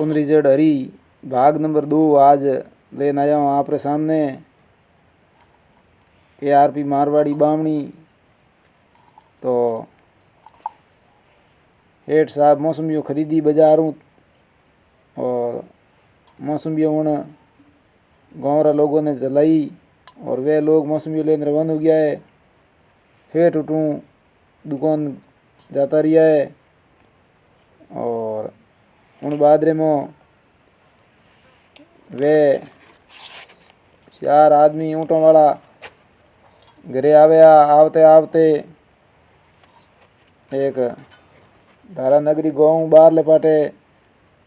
पुनरीजड़ हरी भाग नंबर 2 आज लेने आया हूँ आपके सामने। ARP मारवाड़ी बामणी। तो हेठ साहब मौसमियों खरीदी बाजारों और मौसमियों उन गाँव रा लोगों ने जलाई और वे लोग मौसमियों लेने रवाना हो गया है। हेठ उठूँ दुकान जाता रिया है और उन बादरे में वे 4 आदमी ऊँटों वाला घरे आया। आवते आवते एक धारा नगरी गाँव बाहर ले पाटे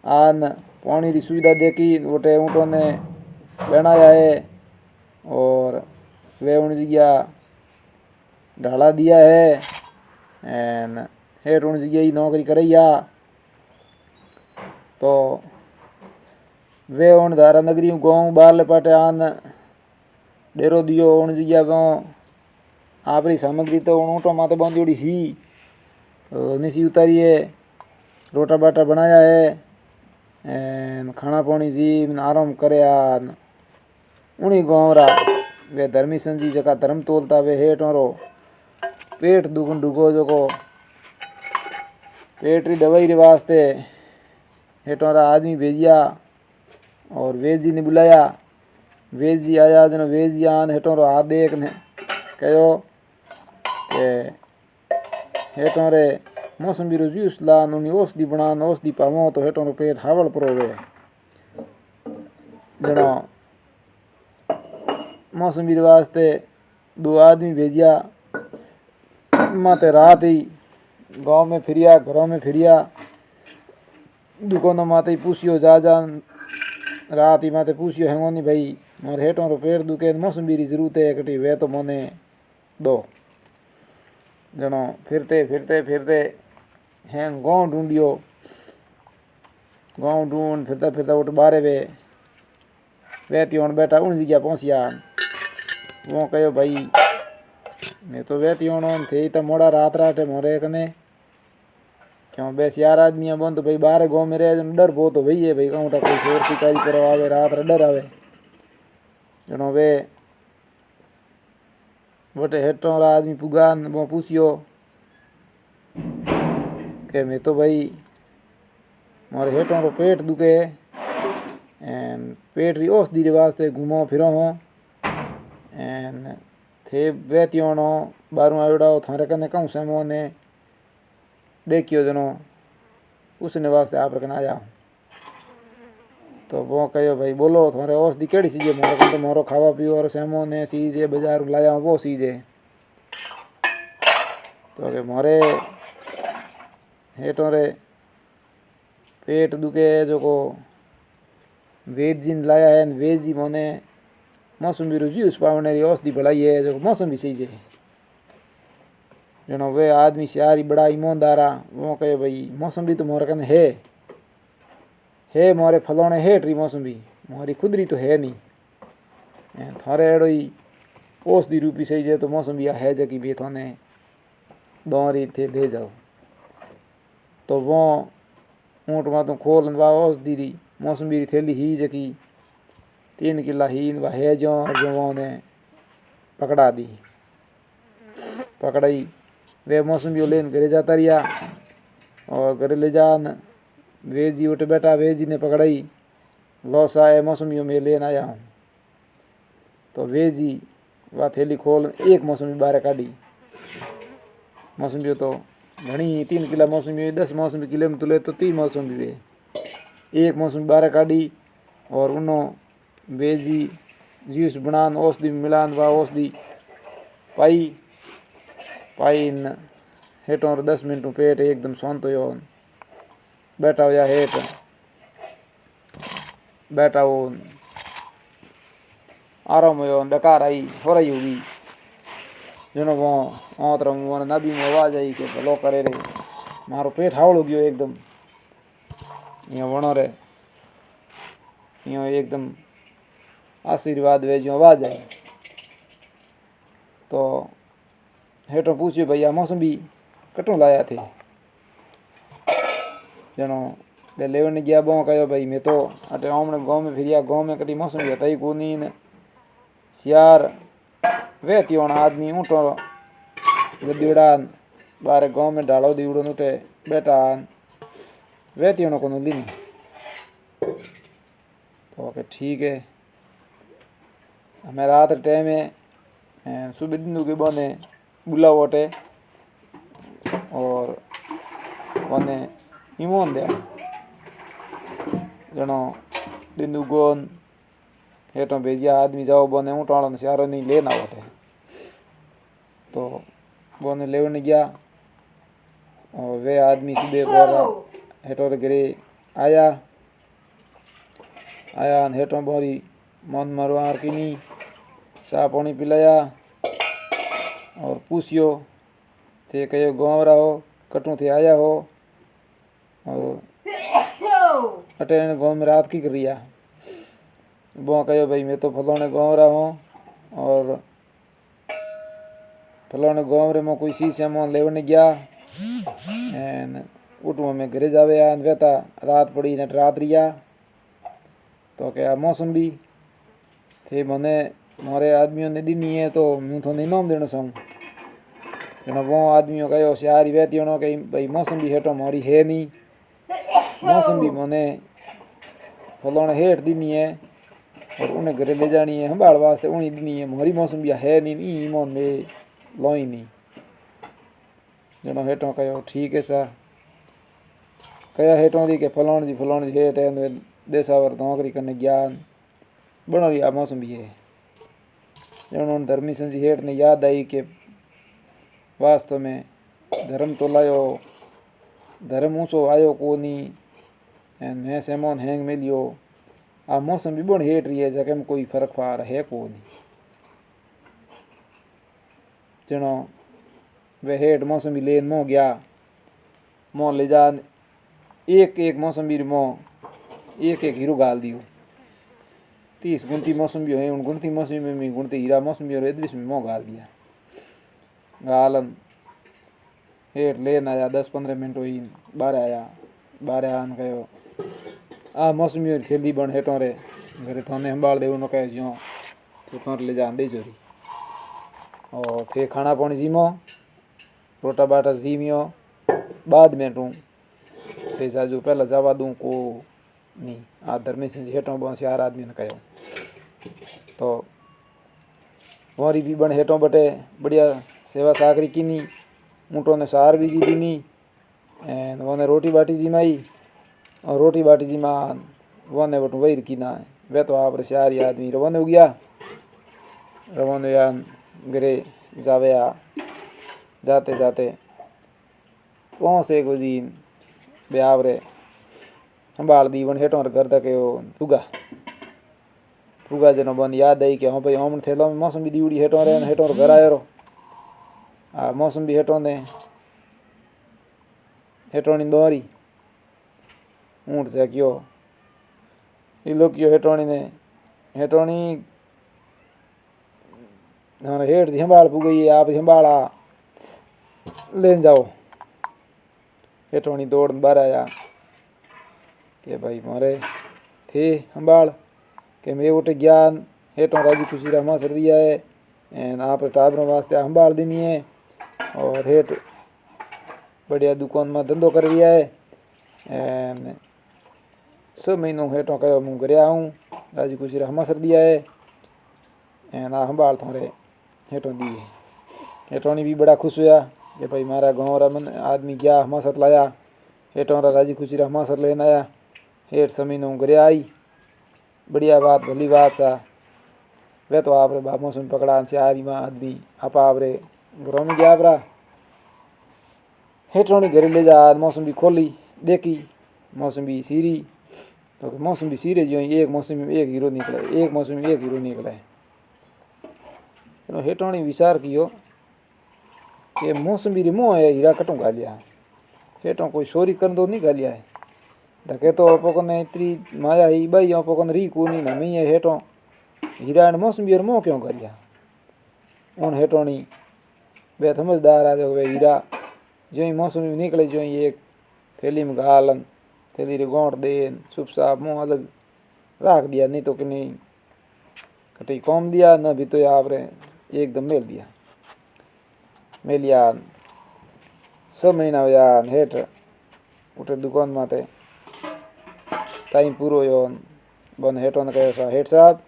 आन पानी की सुविधा देखी वोटे ऊँटों ने बनाया है और वे उन जगह ढाला दिया है एन हेठ उन जगह ही नौकरी करैया। तो वे उन धारा नगरी गाँव बाहर ले पाटे आन डेरो दियो उन जगह गाँव आपरी सामग्री तो उन ऊँटों माथे बांधोड़ी ही नीचे उतारी है। रोटा बाटा बनाया है एन खाना पानी जी आराम करे उन्हीं गाँव रा वे धर्मी संजी जका धर्म तोलता वे हेठ और पेट दुखन डुगो जो को पेट री दवाई रे वास्ते हेठों रा आदमी भेजिया और वेद जी ने बुलाया। वेद जी आया जन वेद जी आन हेठों रो हाथ देख ने कहो के हेठों रे मौसमी रो जूस लान उन्हीं औषधि बनान औषधि पावो तो हेठों रो पेट हावल परोवे। जनो मौसमी रे वास्ते 2 आदमी भेजिया। माते रात ही गाँव में फिरिया घरों में फिरिया दुकानों माते पूछियो जा रात ही माते पूछियो हैंगो नहीं भाई मोर हेठों रो पेट दुखे मौसमी री जरूरत है कटी वे तो मोने दो। जनो फिरते फिरते फिरते हैं गाँव ढूंढियो। गाँव ढूंढ फिरता फिरता उठ बारे वे त्यों बैठा उन जगह पहुँचिया। वो कहो भाई मैं तो वे त्यों थे तो मोड़ा रात राटे मोरे कने क्यों बेस 4 आदमी बंद भाई बाहर गाँव में रहे डर बहुत हो भाई है भाई कहूँ कोई चोर शिकारी करो आवे रात डर आवे। जनो वे वोटे हेठों रा आदमी पुगान वो पूछियो के मैं तो भाई मारे हेठों रो पेट दुखे एन पेट री औषधि रे वास्ते घूमो फिरो हो एन थे वे त्यों बारू आवड़ा थारे कने कहूँ से मोने देखियो जनो उसने वास्ते आप रखना आया। तो वो कहो भाई बोलो थारे औषधि केड़ी चीज है मोरे तो मोरो खावा पियो और सेमो ने चीज है बाजार लाया वो चीज है। तो के मोरे हेठों रे पेट दुखे जो को वेद जी ने लाया है वेद जी मोने मौसमी रो जूस पावने री औषधि भलाई है जो मौसमी चीज है। जनो वे आदमी सारी बड़ा ईमानदारा वो कहे भाई मौसमी तो मोरे कने है मोरे फलोने हेठ री मौसमी मोरी खुदरी तो है नहीं थारे एड़ो ही औषधि रूपी सही है तो मौसमी है जकी भी थाने दौरी थे दे जाओ। तो वो ऊँट में तो खोल औषधि री मौसमी री थैली ही जकी 3 किला ही है जो वो ने पकड़ा दी पकड़ाई। वे मौसमी लेन घरे जाता रिया और घरे ले जान वेद जी उठ बैठा वेद जी ने पकड़ाई लॉस आए मौसमी में लेन आया हूँ। तो वेद जी वह थैली खोल एक मौसमी बाहर काढ़ी। मौसमी तो घनी 3 किला मौसमी 10 मौसमी किले में तुले तो 3 मौसमी वे एक मौसमी बाहर काढ़ी और उन्होंने वेद जी जूस बनान औषधि मिलान व औषधि पाई न हेठों 10 मिनट पेट एकदम शांत हो बैठा हुआ हेठ बैठा हो आराम हो डकार आई हो रही होगी। जनो वो औतर मुँह नबी में आवाज आई कि भलो करे रे मारो पेट हावड़ हो गयो एकदम यहाँ वणो रे यहाँ एकदम आशीर्वाद वे जो आवाज आई। तो हेठों पूछियो भैया मौसमी कटों लाया थे। जनो बे लेवन गया बो कहो भाई मैं तो अटे हमने गाँव में फिरिया गाँव में कटी मौसमी हताई कोनी ने सियार वेती होना आदमी ऊँटो गद्दीड़ा बारे गाँव में डालो दीवड़ो नुटे बेटा वेती होना को ली तो ओके ठीक है। हमें रात टाइम है सुबह दिन के बने बुलावटे और बने ईमोन दे जनो दिंदू गोन हेठों भेजिया आदमी जाओ बने ऊँटाड़ो सियारो नहीं लेना वटे तो बने लेवन गया और वे आदमी सुबह को हेठों घरे आया हेठों बोरी मन मरवार की नहीं चा पानी पिलाया और पूछियो थे कहो गाँव रहो कटू थे आया हो और अटे गाँव में रात की करिया वो कहो भाई मैं तो फलाने गाँव रहा हूँ और फलाने गाँव रे मैं कोई चीज सामान लेवन गया एन उठू में घरे जावे आन वेता रात पड़ी ने रात रिया तो क्या मौसम भी थे मने मारे आदमियों ने दी नहीं है तो मैं तो नहीं नाम देना चाहूँ जना वो आदमियों कहो सियारी वेती होना कहीं भाई मौसम भी हेठो मारी है नहीं मौसम भी मने फलाने हेठ दी नहीं है और उन्हें घरे ले जानी है संभाल वास्ते उन्हीं दी नहीं है मारी मौसम भी है नहीं मन में लोई नहीं जना हेठों कहो ठीक है सा कया हेठों दी के फलाण जी हेठ है देसावर नौकरी करने ज्ञान बनो रही मौसम भी है जन धर्मी संजी हेठ ने याद आई कि वास्तव में धर्म तो लायो धर्म ऊँचो आयो को नहीं मैं सेमोन हैंग मिलियो आ मौसम भी बड़ हेठ रही है जगह में कोई फर्क फार है को नहीं जनो वे हेठ मौसम भी लेन मोह गया मोह ले जा एक मौसम भी मोह एक हीरो गाल दियो 30 गुणती मौसम भी है उन गुणती मौसम में भी गुणती हीरा मौसम भी और एदविश में मोह गाल दिया गालन हेठ लेन आया 10-15 मिनट हुई बारह आन कहो आ मौसमी और खेली बन हेठों रे घरे थाने संभाल दे उन्होंने कहे जो तो थाने ले जान दे चोरी और थे खाना पानी जीमो रोटा बाटा जीमियो बाद में टू थे साजू पहला जावा दूँ को नहीं आ धर्मी सिंह हेठों बहुत चार आदमी ने कहो तो वरी भी बन हेठों बटे बढ़िया सेवा साकरी की नहीं ऊँटों ने सार भी दी नहीं एंड वने रोटी बाटी जिमाई और रोटी बाटी जिमा वने बटू वही की ना वे तो आप सियारी आदमी रवाने हो गया रवाने यान घरे जावे आ जाते जाते पहुँचे को जी ब्यावरे संभाल दी वन हेठों घर तक पुगा जनो बन याद आई कि हाँ भाई हम थेलो में मौसम भी दीवड़ी हेठों रहे हेठों घर आयो रो आ मौसम भी हेठों ने हेठोनी दोरी ऊँट से क्यों इलो क्यों हेठोनी ने हेठोनी हाँ हेठ संभाल पुगई आप संभाला लेन जाओ हेठोनी दौड़ बाहर आया कि भाई मारे थे संभाल कि मैं उठे ज्ञान हेठों राजी खुशी रहमा सर दिया है एन आप टाबरों वास्ते संभाल देनी है और हेठ बढ़िया दुकान में धंधो कर दिया है एन 6 महीनों हेठों कहो मैं घरे आऊँ राजी खुशी रहमा सर दिया है एन आ संभाल थोड़े हेठों दी है हेठों भी बड़ा खुश हुआ कि भाई मारा गाँव रा मन आदमी गया हमासर लाया हेठों राजी खुशी हमासर लेन आया हेठ समीनों घरे आई बढ़िया बात भली बात सा वे तो आप बाप मौसम पकड़ा से आदमी आदमी आप घरों में गया आपरा हेठों घरे ले जा मौसम भी खोली देखी मौसम भी सीरी तो मौसम भी सीरे जो एक मौसम में एक हीरो निकला एक मौसम में एक हीरो निकला है तो हेठों विचार कियो कि मौसम भी मोह है हीरा कटू गा लिया हेठों कोई चोरी कर दो नहीं गा लिया है धके तो अपोकन इतनी माया ही बई अपोकन री को नहीं नमी है हेठों हीरा मौसम भी मोह क्यों गा लिया उन हेठोनी वे समझदार आ जाओ वे हीरा जो ही मौसम में निकले जो ही एक थैली में घालन थैली रे गोंट दे चुप साप मुँह अलग राख दिया, नहीं तो कि नहीं कटी कौम दिया न भी तो आप रे एकदम मेल दिया। मेलिया 6 महीना हुआ हेठ उठे दुकान माते टाइम पूरो हो बन हेठों ने कहो सा हेठ साहब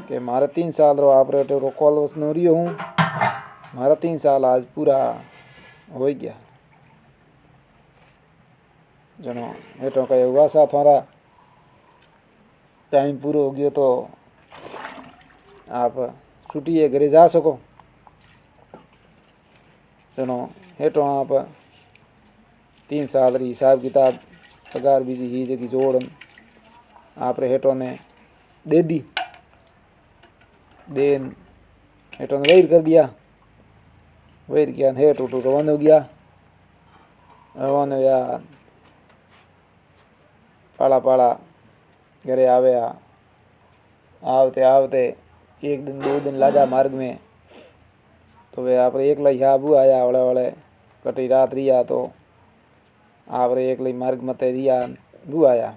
कि मारे 3 साल रो ऑपरेटर रो कॉल वसनो रियो हूँ, मारा 3 साल आज पूरा हो गया। जनो हेठों कहो हुआ सा थोड़ा टाइम पूरो हो गयो तो आप छुट्टी है घरे जा सको। जनो हेठों आप 3 साल री हिसाब किताब पगार बीजी ही जगी जोड़ आप रे हेठों ने दे दी। देन हेठों ने वैर कर दिया। वैर किया हेठ उठू रवान हो गया। रवान होया पाला पाला घरे आवे। आवते आवते 1 दिन 2 दिन लाजा मार्ग में तो वे आप एक लाई आबू आया वड़े वड़े कटी रात रिया तो आप एक लाई मार्ग मते रिया बू आया।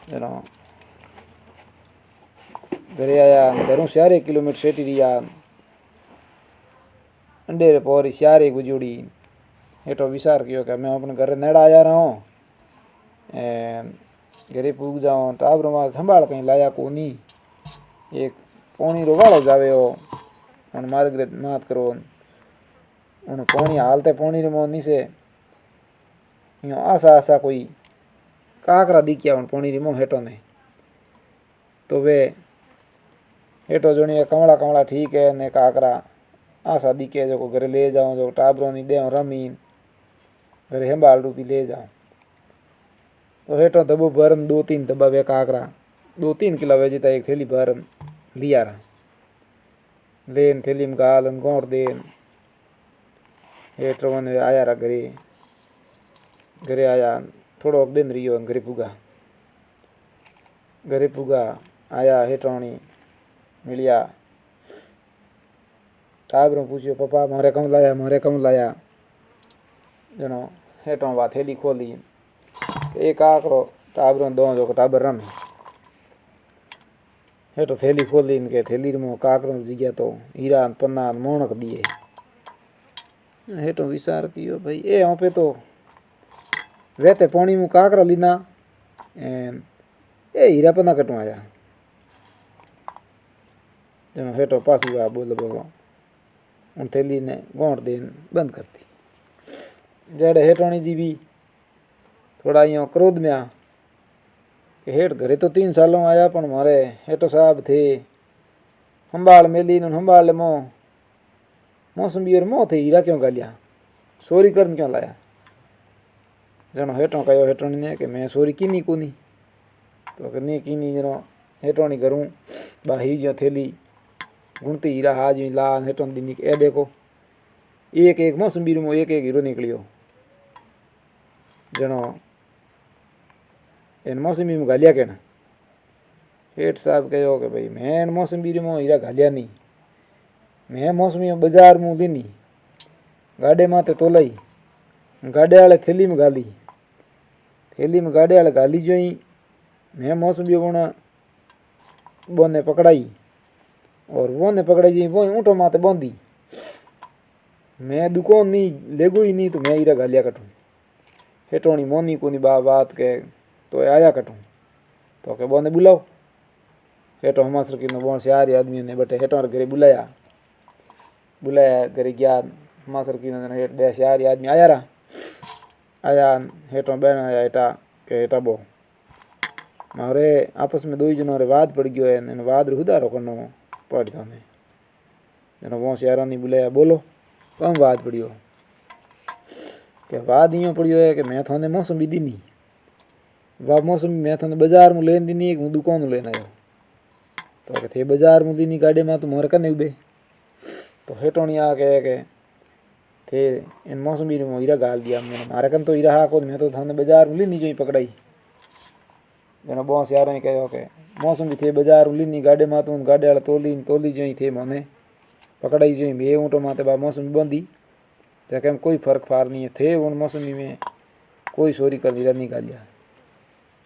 जनो घरे आया घरों 4 किलोमीटर सेटी रिया अंडे पोरी 4 गुजूड़ी। हेठो विचार कियो कि मैं अपने घर नेड़ा आया रहा हूँ घरे पूग जाऊँ टाबर में संभाल कहीं लाया को नहीं। एक पोनी रो वालो जावे हो उन मार्ग मात करो उन पोनी हालते पोनी रे मोनी से यो आशा आशा कोई काकरा दिखिया उन पोनी रे मो हेठो ने तो वे हेठो जोनी कमला कमला ठीक है ने काकरा आशा दिखे जो घरे ले जाऊँ जो टाबरों नी दे रमी घरे संभाल रूपी ले जाऊँ। तो हेठो दबो भरन 2-3 दबा वे काकरा 2-3 किलो वे जीता एक थैली भरन लिया रहा लेन थैली में गालन गोंट देन हेठ रवन आया रहा घरे। घरे आया थोड़ो दिन रियो घरे पुगा। घरे पुगा आया हेठोनी मिलिया टाबरों पूछियो पापा मारे कम लाया। जनो हेठों बात थैली खोली एक आकड़ो टाबरों दो जो टाबर रमे हेठो थैली खोली इनके थैली में काकरों जगह तो हीरा पन्ना मोणक दिए। हेठो विचार कियो भाई ए यहाँ पे तो रहते पानी में काकरा लीना ए हीरा पन्ना कटवा आया। जनो हेठो पासी वा बोलो उन थैली ने गोंट देन बंद करती। जेड़े हेठोनी जी भी थोड़ा यो क्रोध में आ कि हेठ घरे तो 3 सालों आया पण मारे हेठो साहब थे संभाल मेली न संभाल मो मौसमी और मो थे हीरा क्यों गालिया चोरी करन क्यों लाया। जनो हेठो कहो हेठोनी ने कि मैं चोरी कीनी कोनी तो कि नहीं कीनी। जनो हेठोनी करूँ बाही जो थैली गुणती हीरा हाज ला हेठों दी ए देखो एक एक मौसमी में एक एक हीरो निकलियो। जनो इन मौसमी में गालिया कहना हेठ साहब कहो कि भाई मैं इन मौसमी में हीरा गालिया नहीं मैं मौसमी में बाजार में लीनी गाड़े माते तोलाई गाड़े वाले थैली में गाली गाड़े वाले गाली जो ही मैं मौसमी बोना बोने पकड़ाई और वो ने पकड़ाई जी वो ऊँटो माते बंदी मैं दुकान नहीं लेगो ही नहीं तो मैं हीरा गालिया कटूँ। हेठोनी मोनी कोनी बात के तो आया कटूँ तो के बोने बुलाओ। हेठो हमासर की बोन 4 आदमी ने बटे हेठो घरे बुलाया घरे गया हमासर की हेठ 4 आदमी आया रहा आया हेठो बहन आया हेठा के हेठा बो मारे आपस में 2 जनों रे वाद पड़ गयो है वाद रुदारो करनो पड़ था ने। जनो वो 4 नहीं बुलाया बोलो कम वाद पड़ियो के वाद यो पड़ियो है कि मैं थाने मौसमी दीनी वा मौसमी मैं थाने बाजार में लेन दीनी एक दुकान में लेन आयो तो के थे बाजार में दीनी गाड़ी में तो मोर कने उबे तो हेठोनी आ के थे इन मौसमी ने हीरा गाल दिया मैंने मारे कन तो हीरा हा को मैं तो थाने बाजार में लेनी जो पकड़ाई। जनो बॉस यार ने कहो के मौसमी थे बाजार में लेनी गाड़ी में तो गाड़ी वाला तोली जो थे मने पकड़ाई जो मैं ऊँटो माते बा मौसमी बंदी जके कोई फर्क फार नहीं थे उन मौसमी में कोई चोरी कर हीरा नहीं गालिया।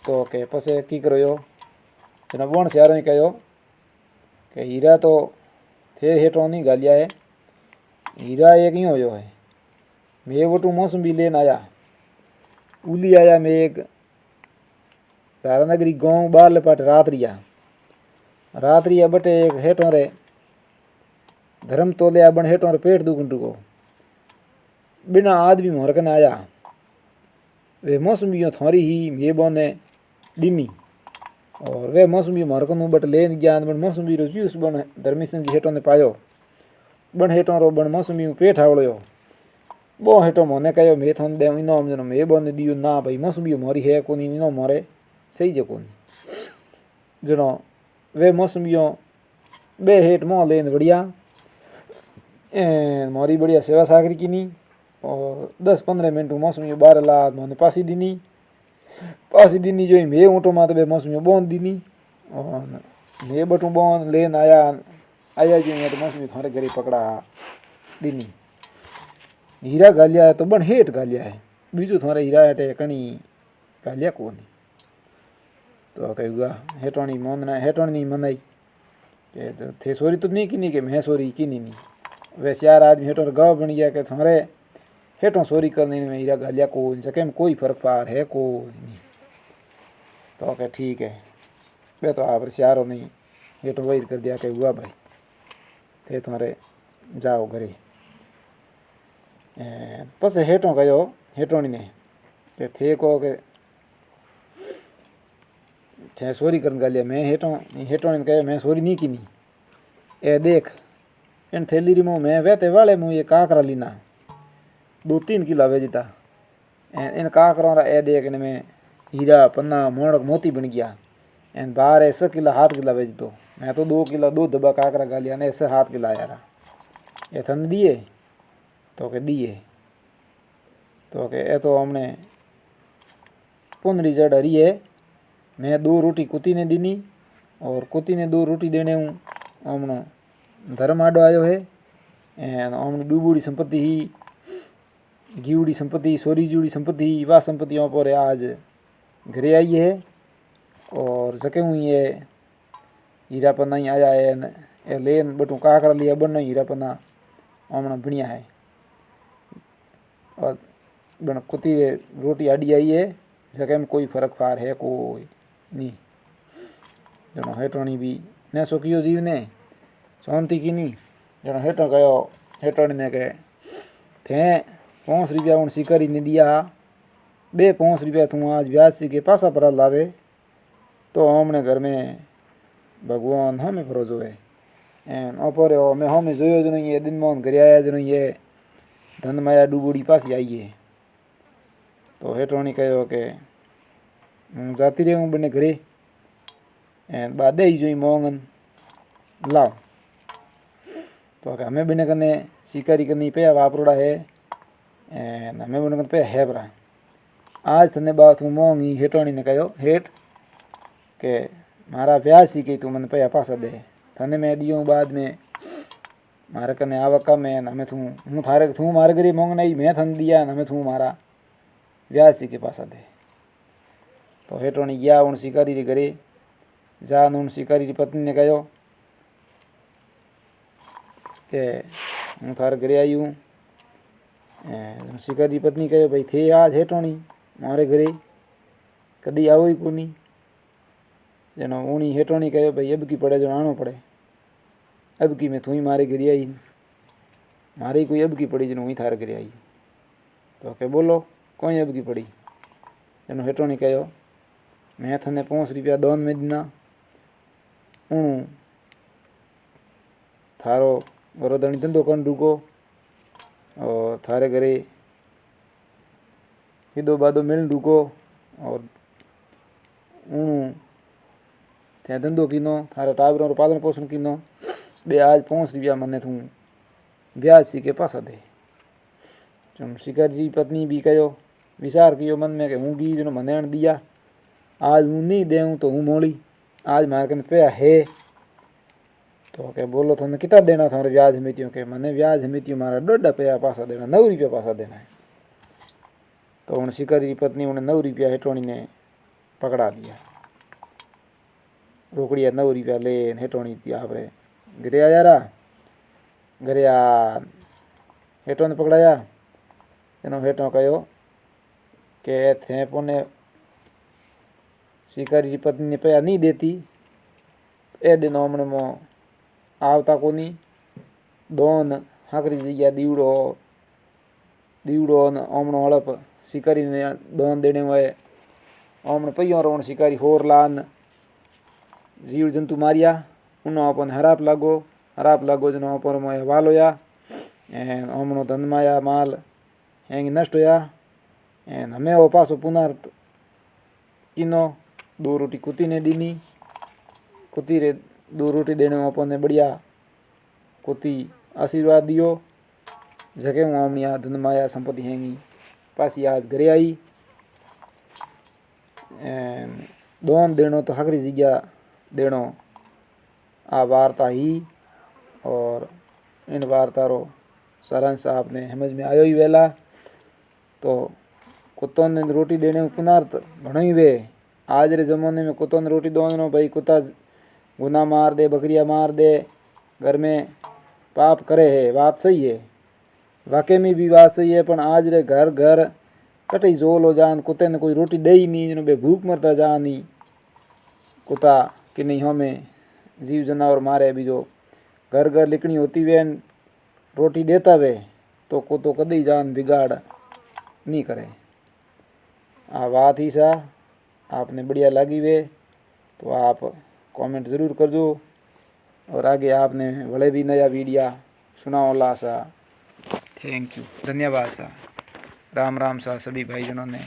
तो के पसे की करो जना वण सारो ही कहो कि हीरा तो थे हेठों नहीं गालिया है, हीरा एक ही हो है। मैं वटू मौसमी लेन आया, उली आया मैं एक धारानगरी गाँव बार लपाट रात रिया बटे एक हेठों रे धर्म तोलिया बन हेठों रे पेट दुखन टुको बिना आदमी मोर कने आया। वे मौसमी थोड़ी ही ये बोने दीनी और वे मौसमी मोर कनु बट लेन ज्ञान बन मौसमी रो जूस बन धर्मीसन जी हेठों ने पायो बन हेठों रो बन मौसमी पेट आवड़ो बो हेठों मोने कहो मैं थोन दे इनो जनो मैं बोने दियो ना भाई मौसमी मोरी है कोनी इनो मोरे सही जो कोनी जनो वे मौसमियों बे हेठ मोह लेन बढ़िया मोरी बढ़िया सेवा सागरी की नी और 10-15 मिनट मौसमी 12 लाद मैंने पासी दीनी जो मैं ऊँटो माते बे मौसमी बोन दीनी और मैं बटू बोन लेन आया जो तो मौसमी थारे घरे पकड़ा दीनी। हीरा गालिया है तो बन हेठ गालिया है, बीजू थारे हीरा हेठे कणी गालिया को नहीं। तो कहूँगा हेटोनी मोनना हेटोनी मनाई के थे सोरी तो नहीं की कि मैं सोरी की नहीं वैसे यार आदमी हेठों गाँव बन गया कि थारे हेठों चोरी करने में हीरा गालिया को सके में कोई फर्क पार है को नहीं। तो क्या ठीक है वे तो आप सियारो नहीं हेठों वही कर दिया कि हुआ भाई थे तुम्हारे जाओ घरे बस हेठों गयो हेठों ने के थे को के थे चोरी कर गालिया मैं हेठों ने कहे मैं चोरी नहीं की नहीं ए देख इन थैली री मुँह मैं वहते वाले मुँह ये काकरा लीना 2-3 किलो वेजिता इन काकरों रा ए देख में हीरा पन्ना मोड़क मोती बन गया एन बाहर 1 किलो 7 किलो वेजतो मैं तो 2 किलो 2 दबा काकरा गालिया ने 7 किलो आया ये थन दिए तो के दिए तो के ए तो हमने पुनरी जड़ हरी है मैं 2 रोटी कुत्ती ने दीनी और कुत्ती ने 2 रोटी देने हूँ हमने धर्म आडो आयो है एन हमने डूबूड़ी संपत्ति ही गीवड़ी संपत्ति सोरी जुड़ी संपत्ति वह संपत्तियों पर आज घरे आई है और जके हुई है हीरा पन्ना ही आया है ए लेन बटू काकरा लिया बन हीरा पन्ना हमने बढ़िया है और बन कुत्ती रोटी आड़ी आई है जके में कोई फर्क फार है कोई नहीं जनो हेटोनी भी ने सोकियो जीव ने शांति की नहीं जनो हेटो गयो हेटोनी ने कहे थे 5 रुपया उन शिकारी ने दिया 5 रुपया तू आज ब्याज सी के पासा पर लावे तो हमने घर में भगवान हमें भरोजो है एन ओपरे मैं हमें जोयो जो नहीं ये दिन मोहन घर आया जो नहीं ये धन माया डूबोड़ी पास आई है। तो हेटोनी कहो के हूँ जाती रही हूँ बने घरे एन बाद ही जो मोहन लाओ तो हमें बने कने शिकारी करनी पे वापरोड़ा है एन हमें बने पे है बरा आज थने बात हूँ मोंगी हेटोनी ने कहो हेठ के मारा ब्याज सी के तू मन पे पासा दे थने मैं दियो बाद में मारे कने आवका में हमें तू हूँ थारे तू मारे गरी मोंग नहीं मैं थन दिया हमें तू मारा ब्याज सी के पासा दे। तो हेटोनी गया उन शिकारी री घरे जा उन शिकारी री पत्नी ने कहो के हूँ थारे घरे आई हूँ शिकारी पत्नी कहो भाई थे आज हेटोनी मारे घरे कदी आओ ही कोनी जनो ऊनी हेटोनी कहो भाई अब की पड़े जो आनो पड़े अब की मैं तू ही मारे घरे आई मारी कोई अब की पड़ी जनो ही थारे घरे आई। तो के बोलो कोई अब की पड़ी जनो हेटोनी कहो मैं थने 5 रुपया दोन में दिना ऊँ थारो गरोदणी धंधो कर डूको और थारे घरे हिदो बादो मिल डूको और ऊँ थे धंधो कीनो थारे टाबरों रो पालन पोषण कीनो बे आज 5 रुपया मने तू ब्याज सी के पासा दे। जो शिकारी पत्नी भी कहो विचार कियो मन में कि हूँ गी जो मने दिया आज हूँ नहीं देऊँ तो हूँ मोड़ी आज मारे कने पे है। तो के बोलो थोने कितना देना था ब्याज समितियों के मने ब्याज समितियों मारा 1.5 रुपया पासा देना 9 रुपया पासा देना है। तो उन शिकारी की पत्नी उन्हें 9 रुपया हेटोणी ने पकड़ा दिया। रोकड़िया 9 रुपया ले हेटोणी थी आप घरे आया रहा, घरे आ हेठों ने पकड़ाया। एनो हेठों कहो के थे पोने शिकारी की पत्नी ने पैसा नहीं देती, ए दिन हमने मो आवता कोनी। दोन हाकरी जगह दीवड़ो दीवड़ो ने ओमणो हड़प शिकारी ने दोन देने हुए ओमने पहियों रोण शिकारी होर लान जीव जंतु मारिया। उनो अपन हराप लागो जनो अपन मोए हवाल होया। एन ओमणो धन माया माल हेंग नष्ट होया। एन हमें वो पासो पुनर्त किनो 2 रोटी कुत्ती ने दीनी। कुत्ती रे 2 रोटी देने अपन ने बढ़िया कुत्ती आशीर्वाद दियो। जगह हूँ ओमनी आ धन माया संपत्ति हेंगी पासी आज घरे आई। दोन देनो तो हकरी जगह देनो आ वार्ता ही। और इन वार्ता रो सारांश आपने समझ में आयो ही वेला। तो कुत्तों ने रोटी देने में पुनार्थ घणो ही वे। आज रे जमाने में कुत्तों ने रोटी दोनो भाई कुत्ता गुना मार दे, बकरियां मार दे, घर में पाप करे है, बात सही है, वाकई में भी बात सही है। पण आज रे घर घर कटई जोल हो जान, कुत्ते ने कोई रोटी दे ही नहीं, जिन्हों बे भूख मरता जा नहीं। कुत्ता कि नहीं हमें जीव जनावर मारे बीजो घर घर लिखनी होती वे रोटी देता वे तो कुत्तो कदी जान बिगाड़ नहीं करे। आ बात ही सा आपने बढ़िया लगी वे तो आप कमेंट ज़रूर करजो। और आगे आपने भले भी नया वीडियो सुनाओ ला सा। थैंक यू, धन्यवाद सा। राम राम सा सभी भाईजनों ने।